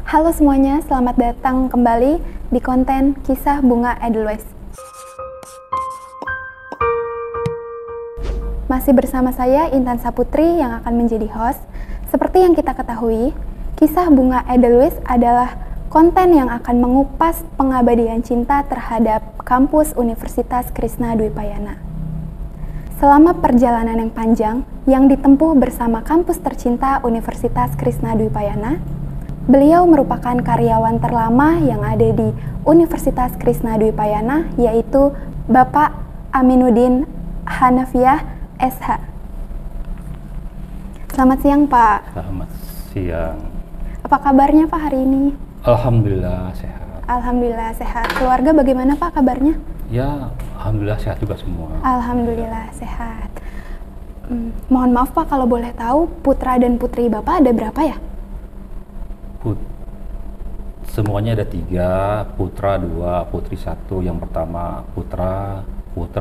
Halo semuanya, selamat datang kembali di konten Kisah Bunga Edelweiss. Masih bersama saya Intan Saputri yang akan menjadi host. Seperti yang kita ketahui, Kisah Bunga Edelweiss adalah konten yang akan mengupas pengabdian cinta terhadap kampus Universitas Krishna Dwi Payana. Selama perjalanan yang panjang yang ditempuh bersama kampus tercinta Universitas Krishna Dwi Payana, beliau merupakan karyawan terlama yang ada di Universitas Krishna Dwi Payana, yaitu Bapak Aminuddin Hanafiah SH. Selamat siang, Pak. Selamat siang. Apa kabarnya, Pak, hari ini? Alhamdulillah sehat. Alhamdulillah sehat. Keluarga bagaimana, Pak, kabarnya? Ya, alhamdulillah sehat juga semua. Alhamdulillah sehat. Mohon maaf, Pak, kalau boleh tahu putra dan putri Bapak ada berapa ya? Semuanya ada 3, putra 2, putri 1. Yang pertama putra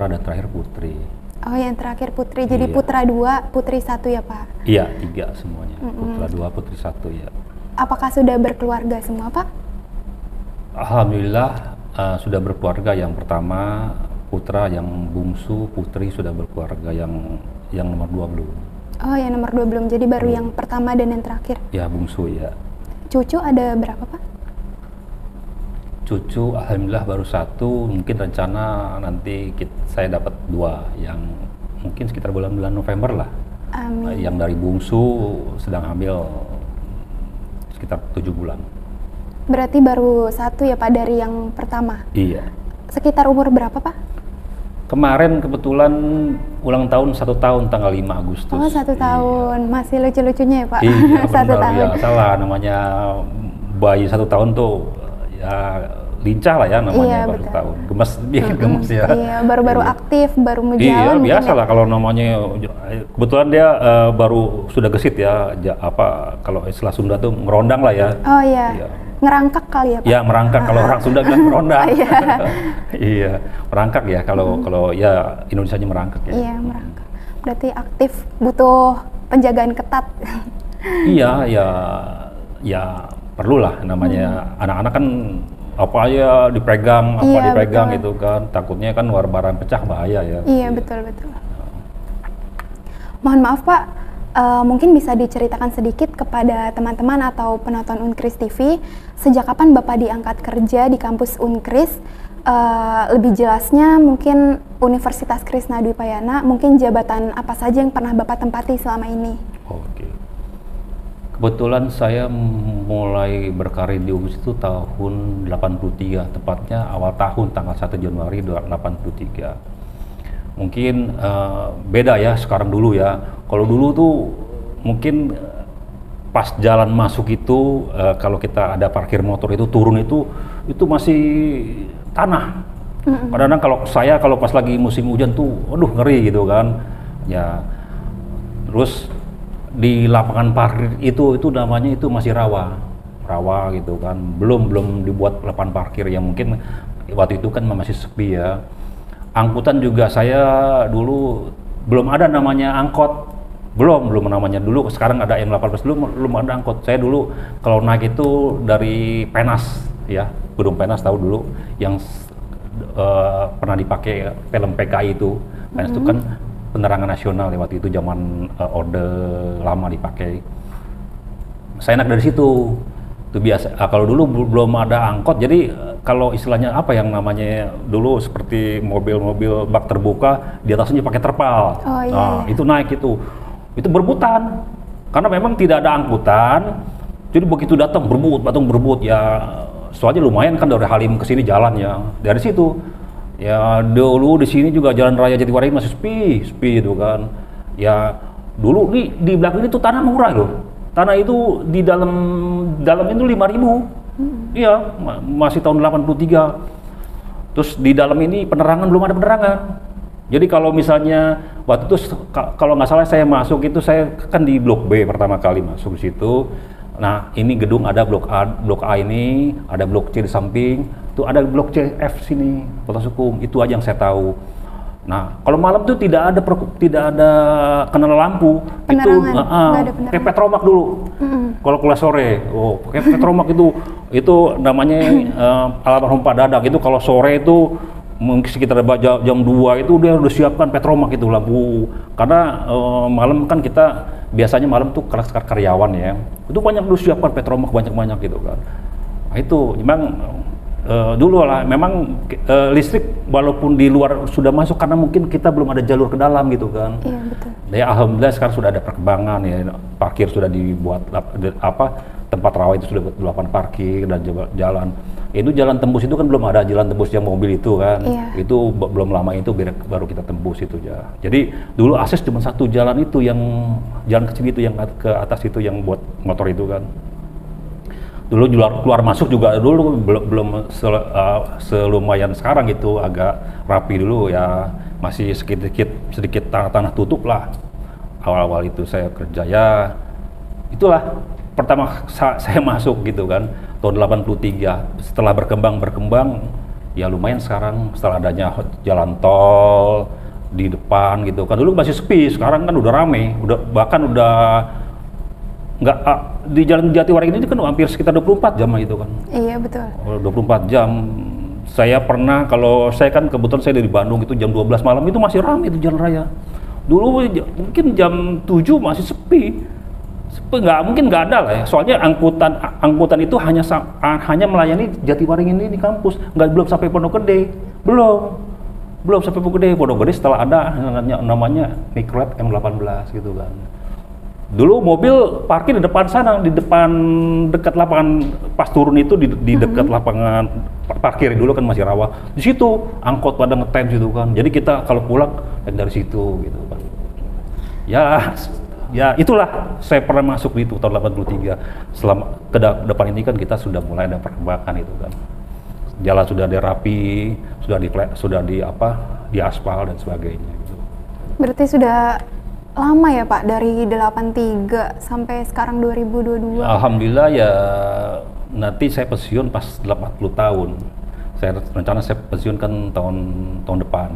dan terakhir putri. Oh, yang terakhir putri. Jadi Iya. putra 2, putri 1 ya, Pak? Iya, 3 semuanya. Putra 2, putri 1 ya. Apakah sudah berkeluarga semua, Pak? Alhamdulillah sudah berkeluarga. Yang pertama putra, yang bungsu, putri sudah berkeluarga, yang nomor 2 belum. Oh, yang nomor 2 belum. Jadi baru yang pertama dan yang terakhir. Ya, bungsu ya. Cucu ada berapa, Pak? Cucu alhamdulillah baru 1, mungkin rencana nanti saya dapat 2 yang mungkin sekitar bulan-bulan November lah. Amin. Yang dari bungsu sedang hamil sekitar 7 bulan. Berarti baru 1 ya, Pak, dari yang pertama? Iya. Sekitar umur berapa, Pak? Kemarin kebetulan ulang tahun 1 tahun tanggal 5 Agustus. Oh, 1 tahun. Masih lucu-lucunya ya, Pak? Iya, 1 benar, tahun. ya, salah namanya bayi 1 tahun tuh ya lincah lah ya namanya. Iya, baru betul. 1 tahun. Gemes, bikin gemes ya. Iya, baru-baru Iya. aktif, baru mau Iya, jalan. mungkin biasa ya? lah kalau namanya, kebetulan dia baru sudah gesit ya, kalau istilah Sunda tuh ngerondang lah ya. Oh iya, Iya. ngerangkak kali ya, Pak? Ya, merangkak, kalau orang Sunda bilang ngerondang. Iya. Iya, merangkak ya, kalau ya Indonesianya merangkak ya. Iya, merangkak. Berarti aktif, butuh penjagaan ketat. Iya, ya perlulah namanya. Anak-anak kan apa aja dipegang, Iya, dipegang betul. gitu kan, takutnya kan barang pecah bahaya ya. Iya, betul-betul. Mohon maaf, Pak, mungkin bisa diceritakan sedikit kepada teman-teman atau penonton Unkris TV, sejak kapan Bapak diangkat kerja di kampus Unkris? Lebih jelasnya mungkin Universitas Krishna Dwi Payana, mungkin jabatan apa saja yang pernah Bapak tempati selama ini? Oke. Kebetulan saya mulai berkarir di UNKRIS itu tahun 83, tepatnya awal tahun tanggal 1 Januari 83. Mungkin beda ya sekarang dulu ya. Kalau dulu tuh mungkin pas jalan masuk itu kalau kita ada parkir motor itu turun itu masih tanah. Kadang-kadang kalau pas lagi musim hujan tuh, aduh ngeri gitu kan. Ya, terus di lapangan parkir itu namanya itu masih rawa gitu kan. Belum dibuat lapangan parkir yang mungkin waktu itu kan masih sepi ya. Angkutan juga saya dulu belum ada namanya angkot, belum namanya dulu. Sekarang ada M18, dulu belum ada angkot. Saya dulu kalau naik itu dari Penas ya, Gedung Penas tahu dulu yang pernah dipakai film PKI itu. Penas itu kan penerangan nasional ya, waktu itu zaman Orde Lama dipakai. Saya naik dari situ. Itu biasa. Kalau dulu belum ada angkot, jadi kalau istilahnya apa yang namanya dulu seperti mobil-mobil bak terbuka, di atasnya pakai terpal. Oh, iya, Nah, iya. itu naik itu berebutan. Karena memang tidak ada angkutan. Jadi begitu datang berebut ya. Soalnya lumayan kan dari Halim ke sini jalannya. Dari situ ya dulu di sini juga Jalan Raya Jatiwaringin masih sepi itu kan. Ya dulu nih di belakang itu tanah murah loh. Tanah itu di dalam itu 5.000. Iya, masih tahun 83. Terus di dalam ini penerangan belum ada penerangan. Jadi kalau misalnya waktu itu kalau nggak salah saya masuk itu, saya kan di blok B pertama kali masuk di situ. Nah, ini gedung ada blok A ini, ada blok C di samping, tuh ada blok C F sini, Fakultas Hukum. Itu aja yang saya tahu. Nah, kalau malam tuh tidak ada kenal lampu, Penerangan, itu nggak ada penerangan. kayak petromak dulu. Kalau kuliah sore, kayak petromak itu namanya almarhum Pak Dadak itu kalau sore itu mungkin sekitar jam 2 itu dia udah siapkan petromak itu lampu. Karena malam kan kita biasanya malam tuh kelas karyawan ya, itu banyak udah siapkan petromak banyak gitu kan. Nah, itu memang dulu lah, memang listrik walaupun di luar sudah masuk karena mungkin kita belum ada jalur ke dalam gitu kan. Iya, betul. Ya alhamdulillah sekarang sudah ada perkembangan ya, parkir sudah dibuat tempat rawa itu sudah buat lapangan parkir dan jalan. Itu jalan tembus itu kan belum ada jalan tembus yang mobil itu kan. Iya. Itu belum lama itu baru kita tembus itu ya. Jadi dulu akses cuma satu jalan itu yang jalan kecil itu yang ke atas itu yang buat motor itu kan. Dulu keluar masuk juga dulu belum selumayan sekarang gitu, agak rapi dulu ya, masih sedikit tanah tutup lah awal-awal itu saya kerja ya. Itulah pertama saya masuk gitu kan tahun 83. Setelah berkembang ya lumayan sekarang setelah adanya jalan tol di depan gitu kan. Dulu masih sepi, sekarang kan udah rame, bahkan udah nggak di Jalan Jatiwaringin ini kan hampir sekitar 24 jam gitu kan. Iya, betul. 24 jam. Saya pernah, kalau saya kan kebetulan saya dari Bandung itu jam 12 malam itu masih ramai itu jalan raya. Dulu mungkin jam 7 masih sepi. Mungkin nggak ada lah ya. Soalnya angkutan itu hanya melayani Jatiwaringin ini di kampus, belum sampai Pondok Gede. Belum sampai Pondok Gede. Pondok Gede setelah ada namanya Mikrolet M18 gitu kan. Dulu mobil parkir di depan sana, dekat lapangan pas turun itu di dekat lapangan parkir dulu kan masih rawa. Di situ angkot pada ngetem situ kan. Jadi kita kalau pulang dari situ gitu kan. Ya itulah saya pernah masuk di itu tahun 83. Selama ke depan ini kan kita sudah mulai ada perkembangan itu kan. Jalan sudah dirapi, sudah di aspal dan sebagainya gitu. Berarti sudah lama ya Pak, dari 83 sampai sekarang 2022? Alhamdulillah ya, nanti saya pensiun pas 80 tahun. Rencana saya pensiun kan tahun depan.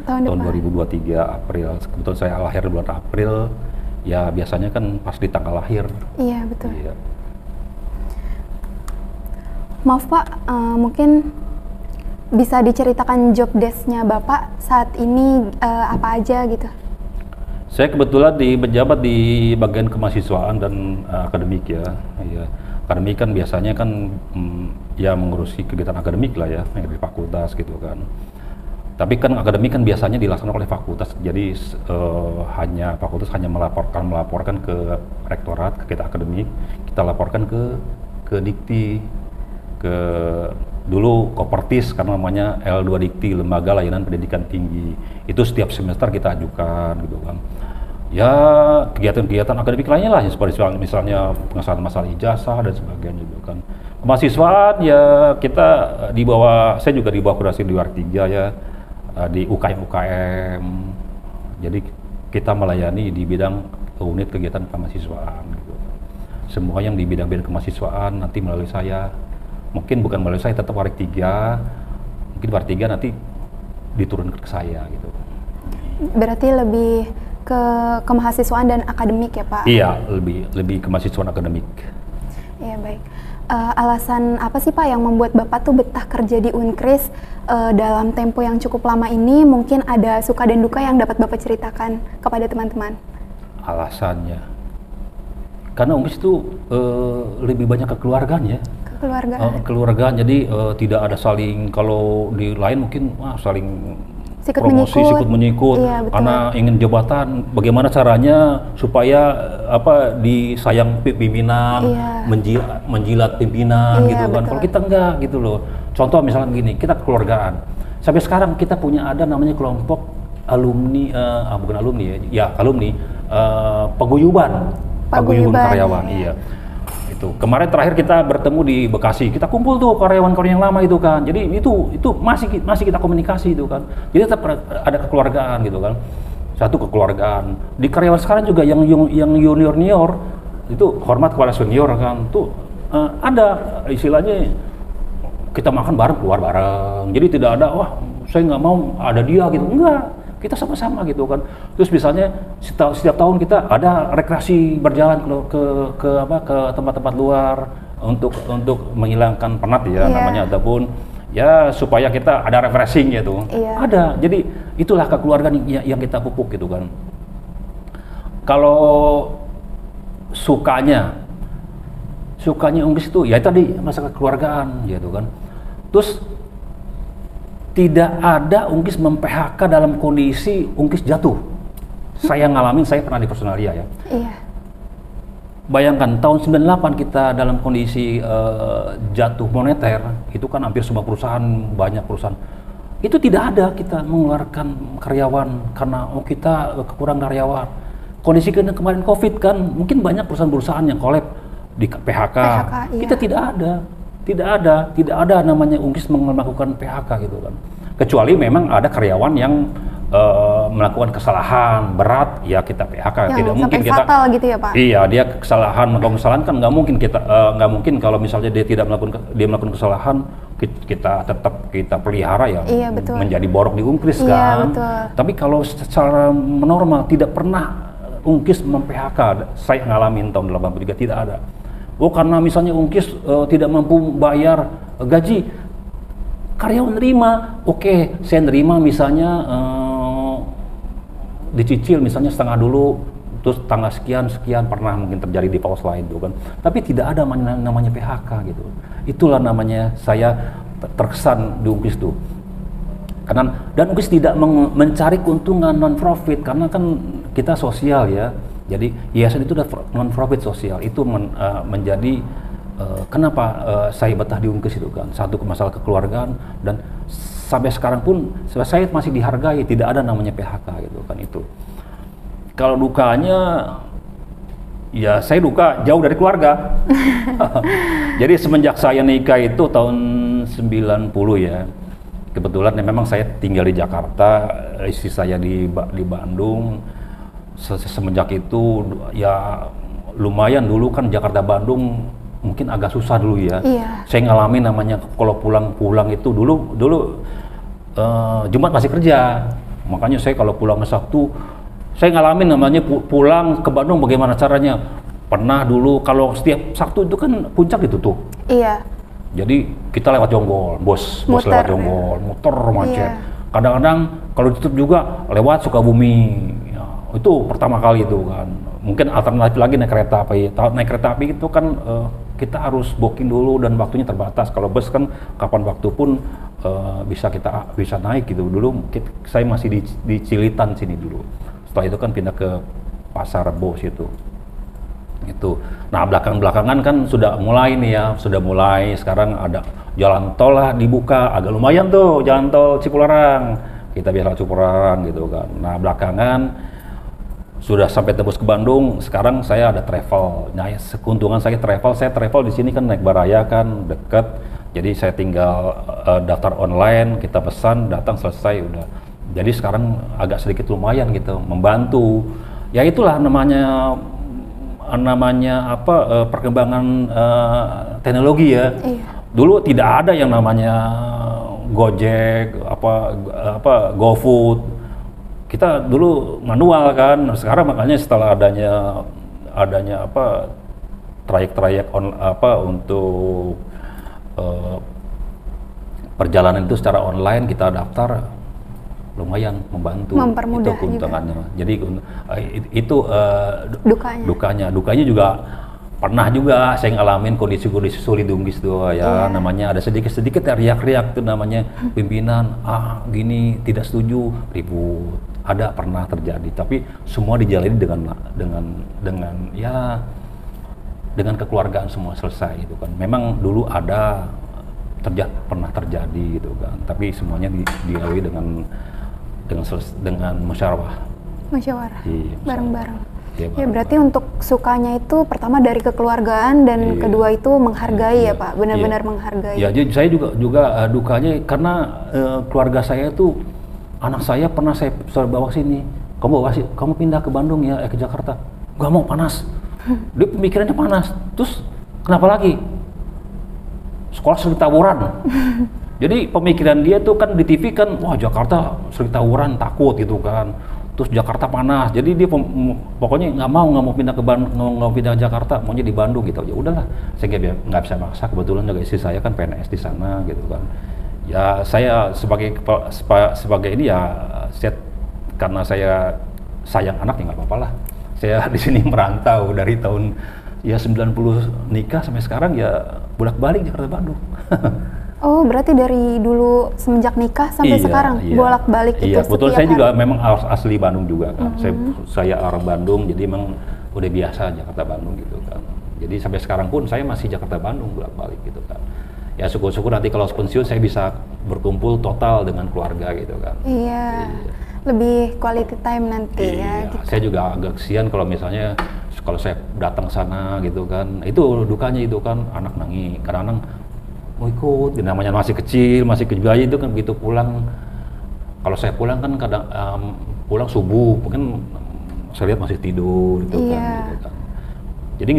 Tahun 2023 April. Kebetulan saya lahir di bulan April. Ya biasanya kan pas di tanggal lahir. Iya, betul. Iya. Maaf Pak, mungkin bisa diceritakan job desk-nya Bapak saat ini apa aja gitu? Saya kebetulan menjabat di bagian kemahasiswaan dan akademik ya. Akademik kan biasanya kan ya mengurusi kegiatan akademik lah ya, yang di fakultas gitu kan. Tapi kan akademik kan biasanya dilaksanakan oleh fakultas, jadi fakultas hanya melaporkan ke rektorat, ke kita akademik, kita laporkan ke Dikti, dulu Kopertis karena namanya L2 Dikti, Lembaga Layanan Pendidikan Tinggi. Itu setiap semester kita ajukan gitu kan. Ya kegiatan-kegiatan akademik lainnya lah, seperti misalnya pengesahan masalah ijazah dan sebagainya gitu kan. Kemahasiswaan ya saya juga di bawah kurasi di UR3 ya, di UKM. Jadi kita melayani di bidang unit kegiatan kemahasiswaan gitu. Semua yang di bidang kemahasiswaan nanti melalui saya. Mungkin bukan melalui saya, tetap Warik 3, mungkin Warik 3 nanti diturunkan ke saya gitu. Berarti lebih ke kemahasiswaan dan akademik ya Pak? Iya, lebih kemahasiswaan akademik. Iya, baik. Alasan apa sih Pak yang membuat Bapak tuh betah kerja di Unkris dalam tempo yang cukup lama ini? Mungkin ada suka dan duka yang dapat Bapak ceritakan kepada teman-teman. Alasannya, karena Unkris itu lebih banyak kekeluargaan ya. Keluargaan, jadi tidak ada saling, kalau di lain mungkin saling sikut menyikut, iya, karena ingin jabatan. Bagaimana caranya supaya disayang pimpinan, iya, menjilat pimpinan, iya, gitu kan. Kalau kita enggak gitu loh. Contoh misalnya begini, kita kekeluargaan. Sampai sekarang kita punya ada namanya kelompok alumni, bukan alumni ya alumni paguyuban karyawan, iya. Itu kemarin terakhir kita bertemu di Bekasi, kita kumpul tuh karyawan-karyawan yang lama itu kan. Jadi itu masih kita komunikasi itu kan. Jadi tetap ada kekeluargaan gitu kan. Satu kekeluargaan. Di karyawan sekarang juga yang junior itu hormat kepada senior kan. Tuh ada istilahnya kita makan bareng, keluar bareng. Jadi tidak ada saya nggak mau ada dia gitu. Enggak. kita sama-sama gitu kan. Terus misalnya setiap tahun kita ada rekreasi berjalan ke tempat-tempat luar untuk menghilangkan penat ya namanya, ataupun ya supaya kita ada refreshing gitu. Ada. Jadi itulah kekeluargaan yang kita pupuk gitu kan. Kalau sukanya Unggis itu ya tadi masa kekeluargaan gitu kan. Terus tidak ada Unggis mem-PHK dalam kondisi Unggis jatuh. Saya ngalamin, saya pernah di Personalia ya. Iya. Bayangkan tahun 98 kita dalam kondisi jatuh moneter, itu kan hampir semua perusahaan, banyak perusahaan. Itu tidak ada kita mengeluarkan karyawan karena kita kekurangan karyawan. Kondisi kemarin Covid kan, mungkin banyak perusahaan-perusahaan yang collab di PHK. Iya. Kita tidak ada namanya Unggis melakukan PHK gitu kan. Kecuali memang ada karyawan yang melakukan kesalahan berat, ya kita PHK. Yang tidak mungkin kita fatal gitu ya Pak? Iya, dia melakukan kesalahan kan nggak mungkin kalau misalnya dia melakukan kesalahan kita tetap kita pelihara ya, iya, betul. menjadi borok di Unggis iya, kan. Betul. Tapi kalau secara normal tidak pernah Unggis mem-PHK. Saya ngalamin tahun 83 tidak ada. Oh karena misalnya Unggis tidak mampu bayar gaji, karyawan nerima, oke, saya nerima misalnya dicicil misalnya setengah dulu, terus tanggal sekian pernah mungkin terjadi di paus lain tuh kan. Tapi tidak ada namanya PHK gitu. Itulah namanya saya terkesan di Unggis tuh. Dan Unggis tidak mencari keuntungan non-profit karena kan kita sosial ya. Jadi yayasan itu udah non-profit sosial, itu menjadi kenapa saya betah di Unggis itu kan. Satu masalah kekeluargaan, dan sampai sekarang pun saya masih dihargai, tidak ada namanya PHK gitu kan itu. Kalau dukanya, ya saya duka jauh dari keluarga. Jadi semenjak saya nikah itu tahun 90 ya, kebetulan memang saya tinggal di Jakarta, istri saya di Bandung. Semenjak itu ya lumayan, dulu kan Jakarta Bandung mungkin agak susah dulu ya. Iya. Saya ngalamin namanya kalau pulang itu dulu Jumat masih kerja, makanya saya kalau pulang ke Sabtu saya ngalamin namanya pulang ke Bandung bagaimana caranya. Pernah dulu kalau setiap Sabtu itu kan puncak ditutup. Iya. Jadi kita lewat Jonggol, bos lewat Jonggol, muter macet. Iya. Kadang-kadang kalau ditutup juga lewat Sukabumi. Itu pertama kali itu kan. Mungkin alternatif lagi naik kereta api. Naik kereta api itu kan kita harus booking dulu dan waktunya terbatas. Kalau bus kan kapan waktu pun bisa naik gitu. Dulu saya masih di Cilitan sini dulu. Setelah itu kan pindah ke Pasar Rebo situ. Itu. Nah, belakangan kan sudah mulai nih ya, sekarang ada jalan tol lah dibuka, agak lumayan tuh jalan tol Cipularang. Kita biasa Cipularang gitu kan. Nah, belakangan sudah sampai tembus ke Bandung, sekarang saya ada travel. Nah, keuntungan saya travel di sini kan naik Baraya kan dekat. Jadi saya tinggal daftar online, kita pesan, datang selesai udah. Jadi sekarang agak sedikit lumayan gitu, membantu. Ya itulah namanya perkembangan teknologi ya. Iya. Dulu tidak ada yang namanya Gojek, GoFood. Kita dulu manual kan, sekarang makanya setelah adanya trayek untuk perjalanan itu secara online kita daftar, lumayan membantu. Mempermudah itu keuntungannya juga. Jadi itu dukanya juga pernah juga saya ngalamin kondisi sulit di Unggis tuh ya. Namanya ada sedikit riak-riak tuh namanya pimpinan gini tidak setuju, ribut. Ada pernah terjadi, tapi semua dijalani dengan kekeluargaan, semua selesai gitu kan. Memang dulu pernah terjadi gitu kan, tapi semuanya dilalui dengan musyawarah. Iya, Bareng-bareng. Iya, Ya berarti untuk sukanya itu pertama dari kekeluargaan dan kedua itu menghargai ya Pak, benar-benar menghargai. Ya, jadi saya juga dukanya karena keluarga saya itu, anak saya pernah saya bawa sini, kamu pindah ke Bandung ya, ke Jakarta. Gak mau, panas. Dia pemikirannya panas. Terus kenapa lagi? Sekolah sering tawuran. Jadi pemikiran dia tuh kan di TV kan, wah Jakarta sering tawuran, takut gitu kan. Terus Jakarta panas, jadi dia pokoknya nggak mau pindah ke Bandung, nggak mau pindah ke Jakarta, maunya di Bandung gitu. Ya udahlah, saya nggak bisa maksa. Kebetulan juga istri saya kan PNS di sana gitu kan. Ya saya sebagai ini ya, karena saya sayang anak ya nggak apa-apa lah. Saya di sini merantau dari tahun ya 90 nikah sampai sekarang ya bolak-balik Jakarta Bandung. Oh, berarti dari dulu semenjak nikah sampai sekarang bolak-balik itu betul. setiap Saya hari? juga memang asli Bandung juga kan. Saya orang Bandung, jadi memang udah biasa Jakarta Bandung gitu kan. Jadi sampai sekarang pun saya masih Jakarta Bandung bolak-balik gitu kan. Ya syukur-syukur nanti kalau pensiun saya bisa berkumpul total dengan keluarga gitu kan. Iya. Lebih quality time nanti ya. Gitu. Saya juga agak kesian kalau misalnya kalau saya datang sana gitu kan. Itu dukanya itu kan, anak nangis. Kadang-kadang mau ikut, namanya masih kecil, masih bayi itu kan begitu pulang. Kalau saya pulang kan kadang pulang subuh, mungkin saya lihat masih tidur gitu kan. Gitu kan. Jadi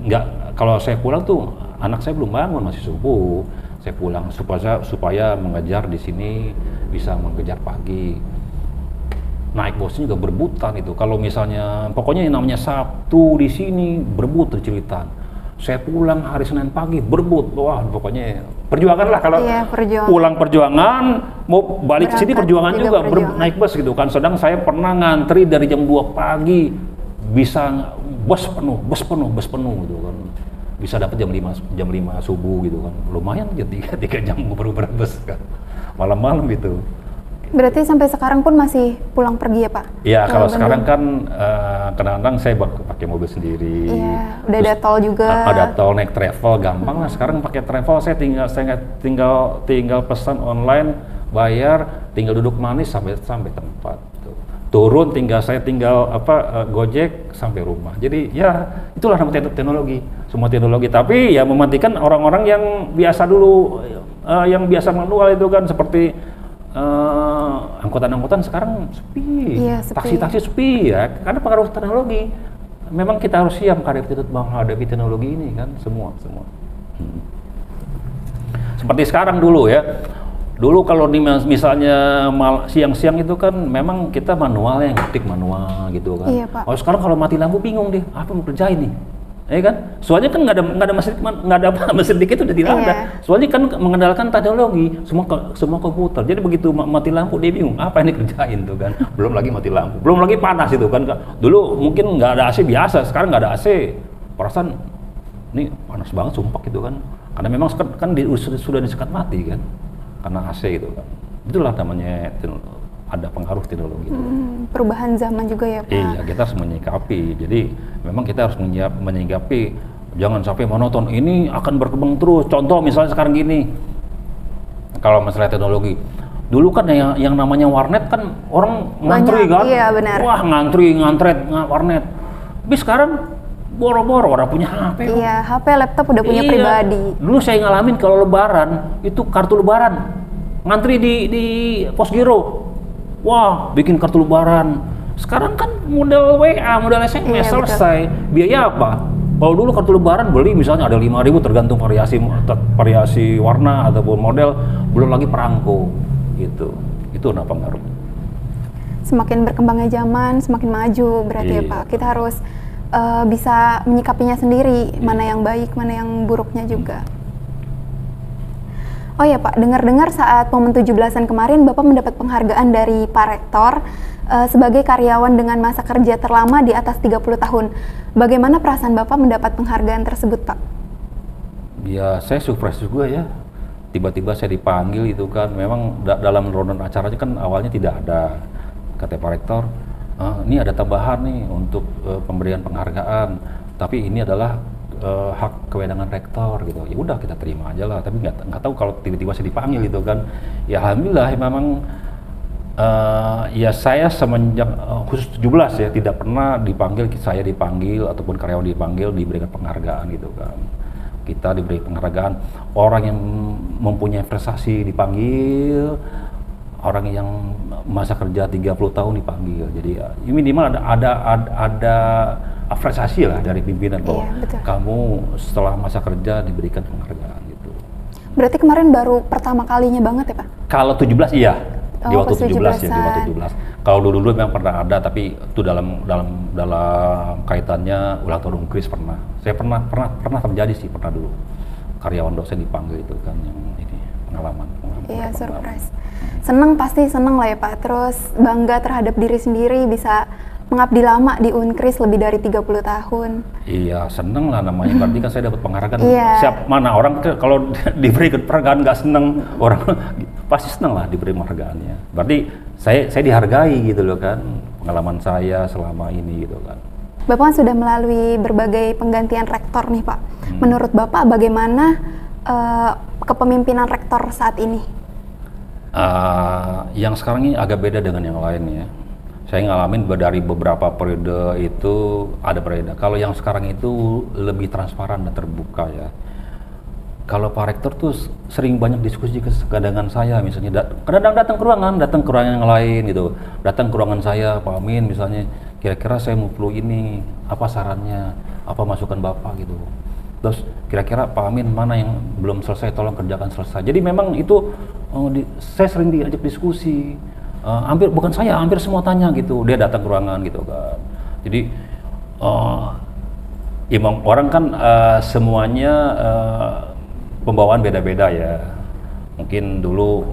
nggak kalau saya pulang tuh anak saya belum bangun, masih subuh. Saya pulang supaya mengejar di sini bisa mengejar pagi. Naik bosnya juga berebutan itu. Kalau misalnya pokoknya yang namanya Sabtu di sini berebut cerita. Saya pulang hari Senin pagi berebut, wah pokoknya perjuangan lah kalau pulang perjuangan, mau balik ke sini perjuangan juga naik bus gitu kan. Sedang saya pernah ngantri dari jam 2 pagi bisa bus penuh gitu kan. Bisa dapat jam 5 subuh gitu kan. Lumayan aja 3 jam baru berbus kan. Malam-malam gitu. Berarti sampai sekarang pun masih pulang pergi ya Pak? Iya, kalau sekarang kan kadang-kadang saya pakai mobil sendiri. Iya, udah ada tol juga. Ada tol, naik travel gampang lah. Sekarang pakai travel saya tinggal pesan online, bayar, tinggal duduk manis sampai tempat. Turun saya tinggal Gojek sampai rumah. Jadi ya itulah namanya teknologi, semua teknologi. Tapi ya mematikan orang-orang yang biasa dulu, yang biasa manual itu kan seperti angkutan-angkutan sekarang sepi, taksi-taksi sepi ya, karena pengaruh teknologi. Memang kita harus siap menghadapi teknologi ini kan, semua. Seperti sekarang dulu ya, dulu kalau misalnya siang-siang itu kan memang kita manual ya, ngetik manual gitu kan. Iya, Pak. Oh sekarang kalau mati lampu bingung deh, apa mau kerjain nih? Ya kan? Soalnya kan nggak ada mesin dikit udah tidak ada. Soalnya kan mengandalkan teknologi, semua komputer. Jadi begitu mati lampu dia bingung apa ini kerjain tuh kan. Belum lagi mati lampu, belum lagi panas itu kan. Dulu mungkin nggak ada AC biasa, sekarang nggak ada AC. Perasaan ini panas banget sumpah gitu kan. Karena memang kan sudah disekat mati kan, karena AC gitu kan. Itulah namanya ada pengaruh teknologi. Perubahan zaman juga ya Pak. Iya, kita harus menyikapi. Jadi memang kita harus menyikapi, jangan sampai monoton. Ini akan berkembang terus. Contoh misalnya sekarang gini, kalau masalah teknologi, dulu kan yang namanya warnet kan orang ngantri kan. Iya benar. Wah ngantret warnet. Tapi sekarang boro-boro orang punya HP. Iya, HP, laptop udah punya pribadi. Dulu saya ngalamin kalau lebaran itu kartu lebaran, ngantri di pos giro. Wah, bikin kartu lebaran. Sekarang kan model WA, model SMS selesai. Biaya apa? Kalau dulu kartu lebaran beli misalnya ada 5.000 tergantung variasi warna ataupun model, belum lagi perangko gitu. Itu kenapa pengaruh. Semakin berkembangnya zaman, semakin maju berarti ya Pak. Kita harus bisa menyikapinya sendiri, mana yang baik, mana yang buruknya juga. Oh ya Pak, dengar-dengar saat momen 17-an kemarin Bapak mendapat penghargaan dari Pak Rektor sebagai karyawan dengan masa kerja terlama di atas 30 tahun. Bagaimana perasaan Bapak mendapat penghargaan tersebut Pak? Ya saya surprise juga ya, tiba-tiba saya dipanggil itu kan. Memang dalam rundown acaranya kan awalnya tidak ada. Kata Pak Rektor, ini ada tambahan nih untuk pemberian penghargaan, tapi ini adalah hak kewenangan rektor gitu. Ya udah kita terima aja lah, tapi nggak tahu kalau tiba-tiba saya dipanggil gitu kan. Ya alhamdulillah memang ya saya semenjak khusus 17 ya tidak pernah saya dipanggil ataupun karyawan dipanggil diberikan penghargaan gitu kan. Kita diberi penghargaan, orang yang mempunyai prestasi dipanggil, orang yang masa kerja 30 tahun dipanggil. Jadi ya, minimal ada apresiasi lah dari pimpinan bahwa kamu setelah masa kerja diberikan penghargaan gitu. Berarti kemarin baru pertama kalinya banget ya Pak? Kalau 17 iya, di Oh, waktu pas 17 ya, di 17-an. waktu 17. Kalau dulu memang pernah ada, tapi itu dalam kaitannya ulang tahun Unkris pernah. Saya pernah terjadi sih, pernah dulu. Karyawan dosen dipanggil itu kan yang ini pengalaman. Iya, surprise. Pasti seneng lah ya Pak. Terus bangga terhadap diri sendiri bisa mengabdi lama di Unkris lebih dari 30 tahun. Iya, seneng lah namanya. Berarti kan saya dapat penghargaan. Iya. Siap mana orang kalau diberi penghargaan nggak seneng, orang pasti seneng lah diberi penghargaannya. Berarti saya dihargai gitu loh kan, pengalaman saya selama ini gitu kan. Bapak kan sudah melalui berbagai penggantian rektor nih Pak. Menurut Bapak bagaimana kepemimpinan rektor saat ini? Yang sekarang ini agak beda dengan yang lain ya. Saya ngalamin dari beberapa periode itu ada berbeda. Kalau yang sekarang itu lebih transparan dan terbuka ya. Kalau Pak Rektor tuh sering banyak diskusi dengan saya, misalnya kadang datang ke ruangan yang lain gitu. Datang ke ruangan saya, Pak Amin misalnya, kira-kira saya mau perlu ini, apa sarannya, apa masukan Bapak gitu. Terus kira-kira Pak Amin mana yang belum selesai, tolong kerjakan selesai. Jadi memang itu saya sering diajak diskusi. Hampir semua tanya gitu. Dia datang ke ruangan gitu kan. Jadi emang orang kan semuanya pembawaan beda-beda ya. Mungkin dulu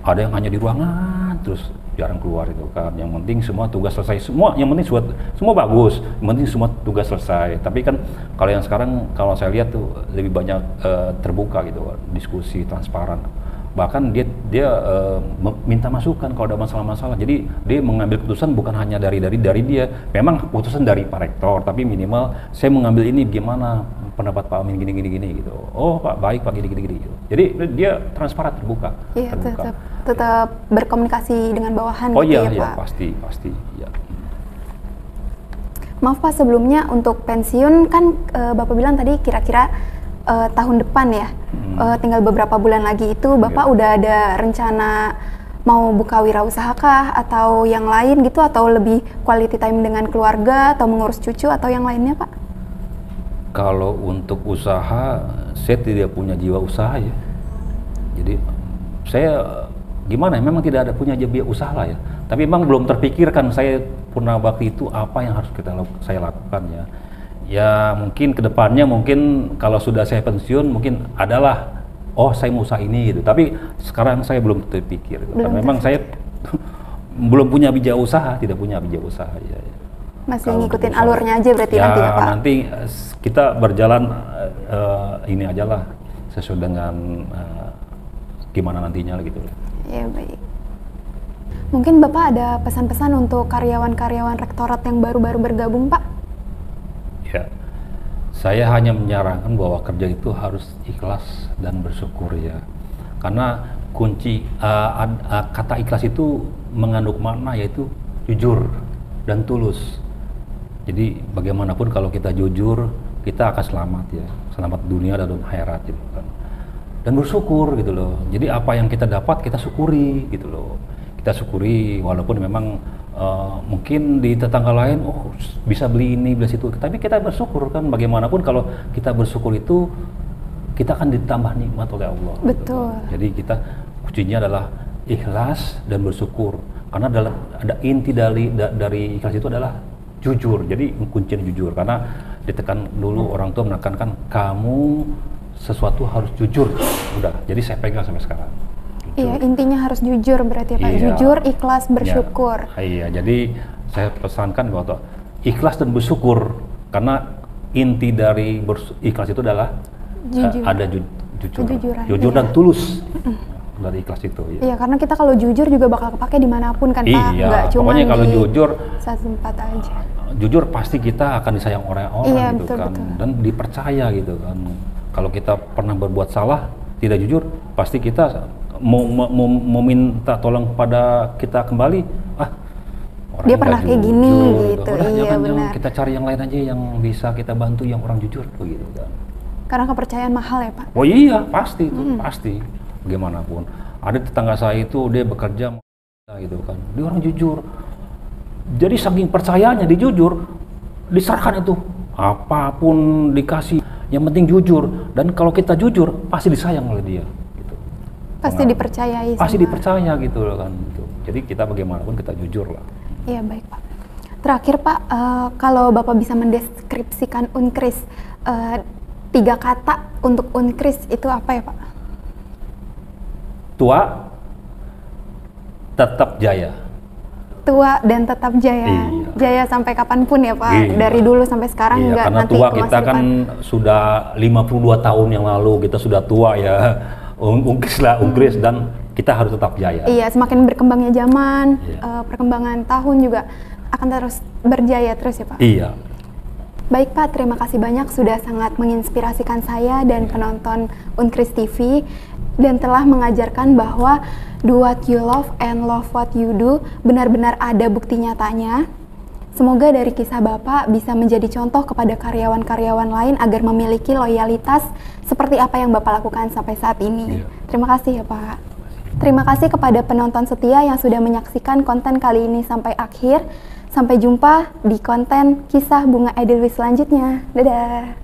ada yang hanya di ruangan terus jarang keluar itu kan. Yang penting semua tugas selesai, yang penting semua bagus, yang penting semua tugas selesai. Tapi kan kalau yang sekarang kalau saya lihat tuh lebih banyak terbuka gitu kan, diskusi transparan. Bahkan dia minta masukan kalau ada masalah-masalah. Jadi dia mengambil keputusan bukan hanya dari dia. Memang keputusan dari Pak Rektor, tapi minimal saya mengambil ini gimana pendapat Pak Amin gini gitu. Oh Pak baik Pak gini gitu. Jadi dia transparan terbuka. Iya, tetap berkomunikasi dengan bawahan oh, gitu iya, ya iya, Pak. pasti ya. Maaf Pak, sebelumnya untuk pensiun kan Bapak bilang tadi kira-kira tahun depan ya. Tinggal beberapa bulan lagi itu Bapak udah ada rencana mau buka wirausaha kah atau yang lain gitu, atau lebih quality time dengan keluarga atau mengurus cucu atau yang lainnya Pak? Kalau untuk usaha, saya tidak punya jiwa usaha ya. Jadi saya gimana ya, memang tidak ada punya jiwa usaha lah ya. Tapi memang belum terpikirkan saya purna bakti itu apa yang harus saya lakukan ya. Ya mungkin kedepannya mungkin kalau sudah saya pensiun mungkin adalah saya mau usaha ini gitu. Tapi sekarang saya belum terpikir. Gitu. Memang saya belum punya bija usaha, tidak punya bija usaha ya. Masih ngikutin alurnya aja berarti ya, nanti ya Pak? Nanti kita berjalan ini aja lah sesuai dengan gimana nantinya gitu. Ya baik. Mungkin Bapak ada pesan-pesan untuk karyawan-karyawan rektorat yang baru-baru bergabung Pak? Ya, saya hanya menyarankan bahwa kerja itu harus ikhlas dan bersyukur ya. Karena kunci kata ikhlas itu mengandung makna yaitu jujur dan tulus. Jadi bagaimanapun kalau kita jujur, kita akan selamat ya, selamat dunia dan akhirat gitu kan. Dan bersyukur gitu loh. Jadi apa yang kita dapat kita syukuri gitu loh. Kita syukuri walaupun memang mungkin di tetangga lain bisa beli ini beli situ, tapi kita bersyukur kan. Bagaimanapun kalau kita bersyukur itu kita akan ditambah nikmat oleh Allah. Betul. Gitu. Jadi kita kuncinya adalah ikhlas dan bersyukur, karena ada inti dari ikhlas itu adalah jujur. Jadi kuncinya jujur, karena ditekan dulu orang tua menekankan kamu sesuatu harus jujur. Udah, jadi saya pegang sampai sekarang. Iya, intinya harus jujur berarti Pak. Iya. Jujur, ikhlas, bersyukur. Iya, jadi saya pesankan bahwa ikhlas dan bersyukur, karena inti dari ikhlas itu adalah ada jujur dan tulus dari ikhlas itu. Ya. Iya, karena kita kalau jujur juga bakal kepake dimanapun kan Pak. Iya, nggak cuma pokoknya kalau jujur satu tempat aja. Jujur pasti kita akan disayang orang-orang iya, gitu betul, kan, betul. Dan dipercaya gitu kan. Kalau kita pernah berbuat salah, tidak jujur, pasti kita mau minta tolong kepada kita kembali, dia pernah kayak gini gitu. Iya benar. Kita cari yang lain aja yang bisa kita bantu, yang orang jujur begitu kan. Karena kepercayaan mahal ya Pak. Oh iya, pasti itu, pasti. Bagaimanapun. Ada tetangga saya itu dia bekerja gitu kan. Dia orang jujur. Jadi saking percayanya dia jujur, diserahkan itu apapun dikasih. Yang penting jujur, dan kalau kita jujur pasti disayang oleh dia. Gitu. Pasti dipercayai. Pasti dipercaya gitu kan. Gitu. Jadi kita bagaimanapun kita jujur lah. Iya baik Pak. Terakhir Pak, kalau Bapak bisa mendeskripsikan Unkris, 3 kata untuk Unkris itu apa ya Pak? Tua, tetap jaya. Tua dan tetap jaya. Iya. Jaya sampai kapanpun ya Pak. Iya. Dari dulu sampai sekarang Iya, nggak karena nanti tua ke kita masa kan depan. sudah 52 tahun yang lalu kita sudah tua ya. Unkris dan kita harus tetap jaya. Iya, semakin berkembangnya zaman, Iya. perkembangan tahun juga akan terus berjaya terus ya Pak. Iya. Baik Pak, terima kasih banyak sudah sangat menginspirasikan saya dan penonton Unkris TV dan telah mengajarkan bahwa do what you love and love what you do benar-benar ada bukti nyatanya. Semoga dari kisah Bapak bisa menjadi contoh kepada karyawan-karyawan lain agar memiliki loyalitas seperti apa yang Bapak lakukan sampai saat ini. Iya. Terima kasih ya Pak. Terima kasih kepada penonton setia yang sudah menyaksikan konten kali ini sampai akhir. Sampai jumpa di konten kisah Bunga Edelweiss selanjutnya. Dadah!